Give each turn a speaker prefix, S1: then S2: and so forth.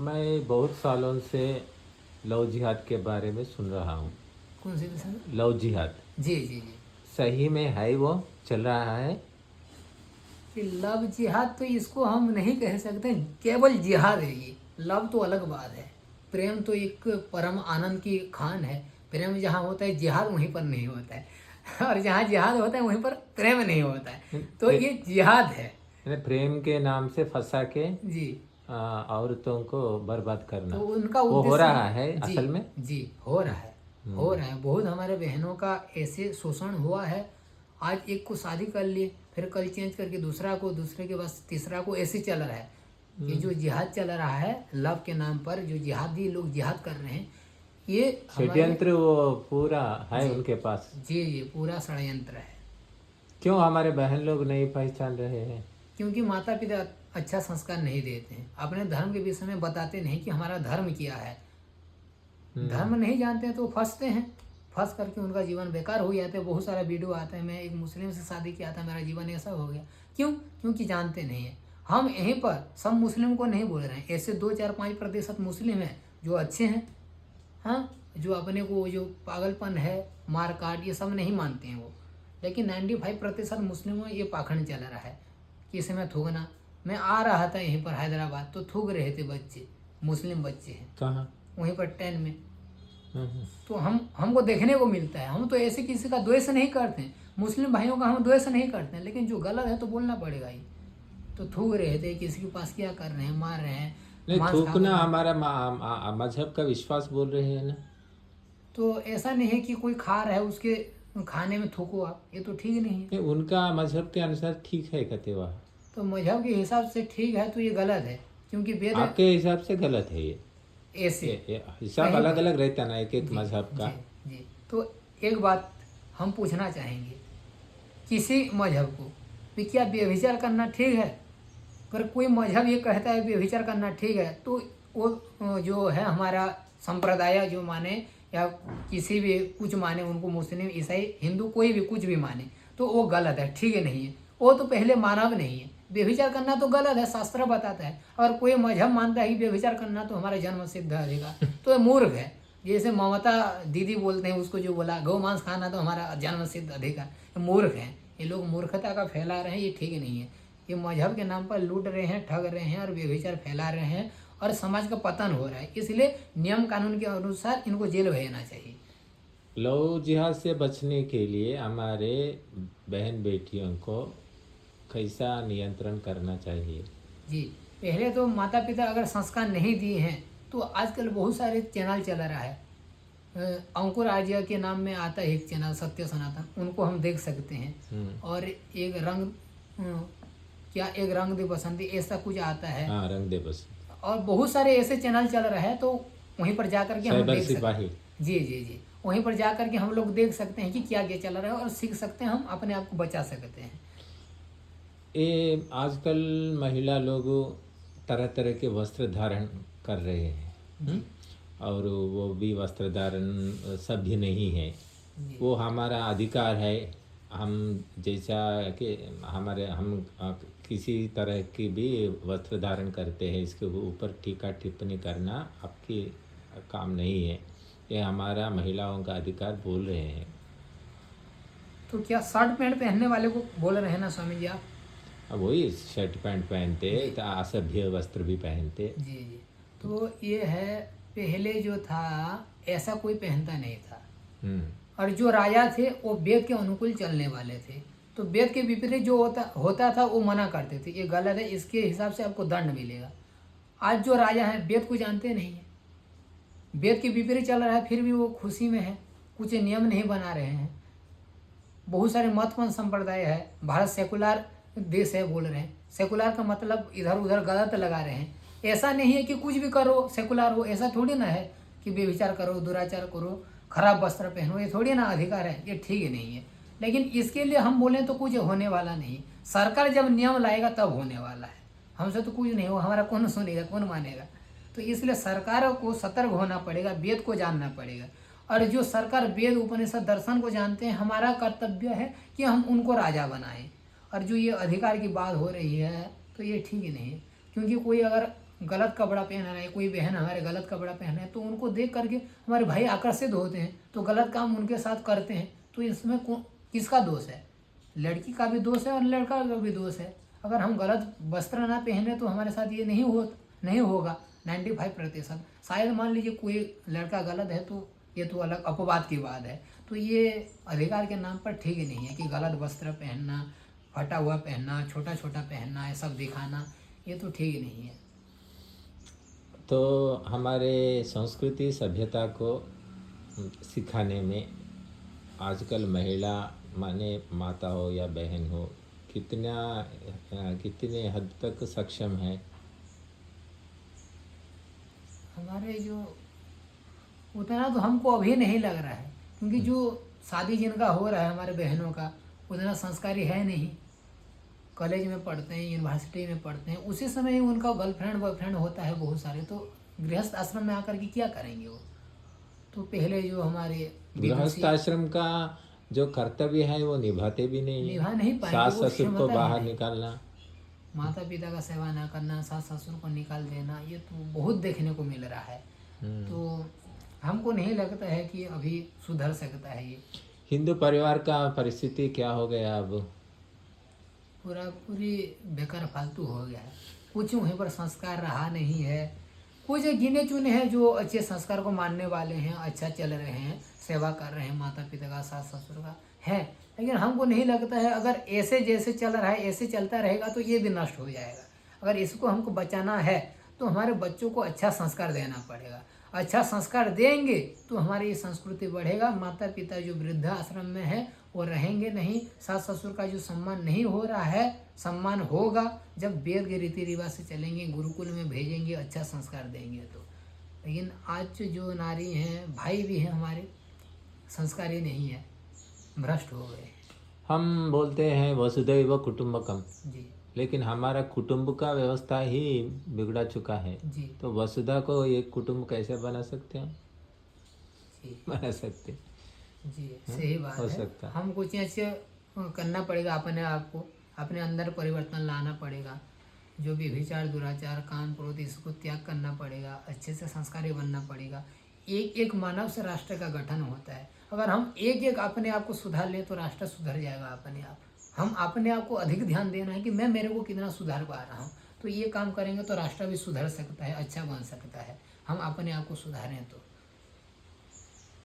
S1: मैं बहुत सालों से लव जिहाद के बारे में सुन रहा हूँ।
S2: कौन सी दिशा में?
S1: लव जिहाद
S2: जी जी जी।
S1: सही में है, वो चल रहा है?
S2: ये लव जिहाद तो इसको हम नहीं कह सकते, केवल जिहाद है ये। लव तो अलग बात है। प्रेम तो एक परम आनंद की खान है। प्रेम जहाँ होता है जिहाद वहीं पर नहीं होता है और जहाँ जिहाद होता है वहीं पर प्रेम नहीं होता है। तो ये जिहाद है।
S1: प्रेम के नाम से फंसा के
S2: जी।
S1: औरतों को बर्बाद करना,
S2: तो उनका
S1: वो हो
S2: उद्देश्य
S1: रहा है
S2: जी
S1: असल में।
S2: जी हो रहा है। हो रहा है, बहुत हमारे बहनों का ऐसे शोषण हुआ है। आज एक को शादी कर लिए, फिर कल चेंज करके दूसरा को, दूसरे के बाद तीसरा को, ऐसे चल रहा है। ये जो जिहाद चल रहा है लव के नाम पर, जो जिहादी लोग जिहाद कर रहे हैं, ये हमारे
S1: षड्यंत्र वो पूरा है
S2: जी
S1: उनके पास।
S2: जी ये पूरा षड्यंत्र है।
S1: क्यों हमारे बहन लोग नहीं पहचान रहे हैं?
S2: क्योंकि माता पिता अच्छा संस्कार नहीं देते हैं, अपने धर्म के विषय में बताते नहीं कि हमारा धर्म क्या है। धर्म नहीं जानते हैं तो फंसते हैं, फंस करके उनका जीवन बेकार हो जाता है। बहुत सारा वीडियो आता है, मैं एक मुस्लिम से शादी किया था, मेरा जीवन ऐसा हो गया। क्यों? क्योंकि जानते नहीं है। हम यहीं पर सब मुस्लिम को नहीं बोल रहे हैं, ऐसे 2-4-5% मुस्लिम हैं जो अच्छे हैं। हाँ, जो अपने को जो पागलपन है, मार काट, ये सब नहीं मानते हैं वो। लेकिन 95% मुस्लिमों में ये पाखंड चला रहा है कि इसमें थूकना। मैं आ रहा था यहीं पर हैदराबाद, तो थूक रहे थे बच्चे, मुस्लिम बच्चे हैं
S1: कहाँ?
S2: वहीं पर 10 में। तो हमको देखने को मिलता है। हम तो ऐसे किसी का द्वेष नहीं करते हैं, मुस्लिम भाइयों का हम द्वेष नहीं करते हैं, लेकिन जो गलत है तो बोलना पड़ेगा ही। तो थूक रहे थे, किसी के पास क्या कर रहे हैं, मार रहे हैं,
S1: नहीं,
S2: मांस खा
S1: थूकना
S2: कर।
S1: हमारा मजहब का विश्वास बोल रहे हैं ना।
S2: तो ऐसा नहीं है कि कोई खा रहा है उसके खाने में थूको आप, ये तो ठीक नहीं है।
S1: नहीं, उनका मजहब के अनुसार ठीक है कहते वह।
S2: तो मजहब के हिसाब से ठीक है तो ये गलत है, क्योंकि वेद
S1: आपके हिसाब से गलत है ये?
S2: ऐसे
S1: हिसाब
S2: कहीं
S1: अलग
S2: पर
S1: अलग रहता ना एक एक
S2: जी
S1: मजहब का।
S2: जी जी। तो एक बात हम पूछना चाहेंगे किसी मजहब को कि क्या व्यभिचार करना ठीक है? अगर कोई मजहब ये कहता है व्यभिचार करना ठीक है, तो वो जो है हमारा संप्रदाय जो माने, या किसी भी कुछ माने, उनको मुस्लिम, ईसाई, हिंदू, कोई भी कुछ भी माने, तो वो गलत है, ठीक है नहीं है। वो तो पहले मानव नहीं है। व्यभिचार करना तो गलत है, शास्त्र बताता है। और कोई मजहब मानता है कि व्यभिचार करना तो हमारा जन्म सिद्ध अधिकार, तो ये मूर्ख है। जैसे ममता दीदी बोलते हैं, उसको जो बोला गौ मांस खाना तो हमारा जन्म सिद्ध अधिकार, ये मूर्ख है। ये लोग मूर्खता का फैला रहे हैं, ये ठीक नहीं है। ये मजहब के नाम पर लूट रहे हैं, ठग रहे हैं और व्यभिचार फैला रहे हैं, और समाज का पतन हो रहा है। इसलिए नियम कानून के अनुसार इनको जेल भेजना चाहिए।
S1: लव जिहाद से बचने के लिए हमारे बहन बेटियों को कैसा नियंत्रण करना चाहिए?
S2: जी, पहले तो माता पिता अगर संस्कार नहीं दिए हैं तो आजकल बहुत सारे चैनल चल रहा है। अंकुर आर्य के नाम में आता है एक चैनल, सत्य सनातन, उनको हम देख सकते हैं। और एक रंग क्या, एक रंग दे बसंती, ऐसा कुछ आता है।
S1: हाँ, रंग दे बस।
S2: और बहुत सारे ऐसे चैनल चल रहे हैं, तो वहीं पर जा करके हम
S1: साइबर
S2: देख सकते
S1: सिपाही।
S2: हैं। जी जी जी, वहीं पर जा करके हम लोग देख सकते हैं कि क्या क्या चल रहा है, और सीख सकते हैं, हम अपने आप को बचा सकते हैं।
S1: ये आजकल महिला लोग तरह तरह के वस्त्र धारण कर रहे हैं। और वो भी वस्त्र धारण सभ्य नहीं है।
S2: जी
S1: वो हमारा अधिकार है। हम जैसा कि हम किसी तरह की भी वस्त्र धारण करते हैं, इसके ऊपर टीका टिप्पणी करना आपकी काम नहीं है। ये हमारा महिलाओं का अधिकार बोल रहे हैं।
S2: तो क्या शर्ट पैंट पहनने वाले को बोल रहे हैं ना स्वामी जी आप?
S1: अब वही शर्ट पैंट पहनते, तो असभ्य वस्त्र भी पहनते।
S2: जी जी। तो ये है, पहले जो था ऐसा कोई पहनता नहीं था। और जो राजा थे वो वेद के अनुकूल चलने वाले थे, तो वेद के विपरीत जो होता था वो मना करते थे, ये गलत है, इसके हिसाब से आपको दंड मिलेगा। आज जो राजा हैं वेद को जानते नहीं है, वेद के विपरीत चल रहा है, फिर भी वो खुशी में है, कुछ नियम नहीं बना रहे हैं। बहुत सारे मतपन संप्रदाय है, भारत सेकुलर देश है बोल रहे हैं। सेकुलर का मतलब इधर उधर गलत लगा रहे हैं। ऐसा नहीं है कि कुछ भी करो सेकुलर हो, ऐसा थोड़ी ना है कि बेविचार करो, दुराचार करो, खराब वस्त्र पहनो, ये थोड़ी ना अधिकार है, ये ठीक नहीं है। लेकिन इसके लिए हम बोलें तो कुछ होने वाला नहीं। सरकार जब नियम लाएगा तब होने वाला है, हमसे तो कुछ नहीं हो, हमारा कौन सुनेगा, कौन मानेगा। तो इसलिए सरकार को सतर्क होना पड़ेगा, वेद को जानना पड़ेगा। और जो सरकार वेद उपनिषद दर्शन को जानते हैं, हमारा कर्तव्य है कि हम उनको राजा बनाएं। और जो ये अधिकार की बात हो रही है तो ये ठीक नहीं है, क्योंकि कोई अगर गलत कपड़ा पहना है, कोई बहन हमारे गलत कपड़ा पहना है, तो उनको देख करके हमारे भाई आकर्षित होते हैं, तो गलत काम उनके साथ करते हैं। तो इसमें किसका दोष है? लड़की का भी दोष है और लड़का का भी दोष है। अगर हम गलत वस्त्र ना पहने तो हमारे साथ ये नहीं होगा 95%। शायद मान लीजिए कोई लड़का गलत है तो ये तो अलग अपवाद की बात है। तो ये अधिकार के नाम पर ठीक ही नहीं है कि गलत वस्त्र पहनना, फटा हुआ पहनना, छोटा छोटा पहनना, ये सब दिखाना, ये तो ठीक ही नहीं है।
S1: तो हमारे संस्कृति सभ्यता को सिखाने में आजकल महिला माने माता हो या बहन हो कितने हद तक सक्षम है?
S2: हमारे जो उतना तो हमको अभी नहीं लग रहा है, क्योंकि जो शादी जिनका हो रहा है हमारे बहनों का उतना संस्कारी है नहीं। कॉलेज में पढ़ते हैं, यूनिवर्सिटी में पढ़ते हैं, उसी समय ही उनका गर्लफ्रेंड बॉयफ्रेंड होता है बहुत सारे, तो गृहस्थ आश्रम में आकर के क्या करेंगे वो? तो पहले जो हमारे
S1: गृहस्थ आश्रम का जो कर्तव्य है वो निभाते भी नहीं,
S2: निभा नहीं पाएंगे।
S1: सास
S2: वो
S1: ससुर को
S2: क्षमता
S1: बाहर
S2: नहीं।
S1: निकालना,
S2: माता पिता का सेवा ना करना, सास ससुर को निकाल देना, ये तो बहुत देखने को मिल रहा है। तो हमको नहीं लगता है कि अभी सुधर सकता है ये।
S1: हिंदू परिवार का परिस्थिति क्या हो गया अब?
S2: पूरी बेकार फालतू हो गया है। कुछ वहीं पर संस्कार रहा नहीं है। कुछ गिने चुने हैं जो अच्छे संस्कार को मानने वाले हैं, अच्छा चल रहे हैं, सेवा कर रहे हैं माता पिता का, सास ससुर का है। लेकिन हमको नहीं लगता है अगर ऐसे जैसे चल रहा है ऐसे चलता रहेगा तो ये भी नष्ट हो जाएगा। अगर इसको हमको बचाना है तो हमारे बच्चों को अच्छा संस्कार देना पड़ेगा। अच्छा संस्कार देंगे तो हमारी ये संस्कृति बढ़ेगा। माता पिता जो वृद्धाश्रम में है वो रहेंगे नहीं। सास ससुर का जो सम्मान नहीं हो रहा है, सम्मान होगा जब वेद के रीति रिवाज से चलेंगे, गुरुकुल में भेजेंगे, अच्छा संस्कार देंगे तो। लेकिन आज जो नारी हैं, भाई भी हैं हमारे, संस्कारी नहीं है, भ्रष्ट हो गए।
S1: हम बोलते हैं वसुधैव कुटुंबकम
S2: जी
S1: लेकिन हमारा कुटुंब का व्यवस्था ही बिगड़ा चुका है।
S2: जी
S1: तो वसुधा को एक कुटुंब कैसे बना सकते हैं?
S2: जी
S1: बना सकते
S2: जी सही बात
S1: हो
S2: है।
S1: सकता।
S2: हमको चेंज करना पड़ेगा, अपने आप को, अपने अंदर परिवर्तन लाना पड़ेगा। जो भी विचार, दुराचार, काम, क्रोध, इसको त्याग करना पड़ेगा। अच्छे से संस्कारी बनना पड़ेगा। एक एक मानव से राष्ट्र का गठन होता है। अगर हम एक एक अपने आप को सुधार लें तो राष्ट्र सुधर जाएगा अपने आप। हम अपने आप को अधिक ध्यान देना है कि मैं मेरे को कितना सुधार पा रहा हूँ, तो ये काम करेंगे तो राष्ट्र भी सुधर सकता है, अच्छा बन सकता है। हम अपने आप को सुधारें तो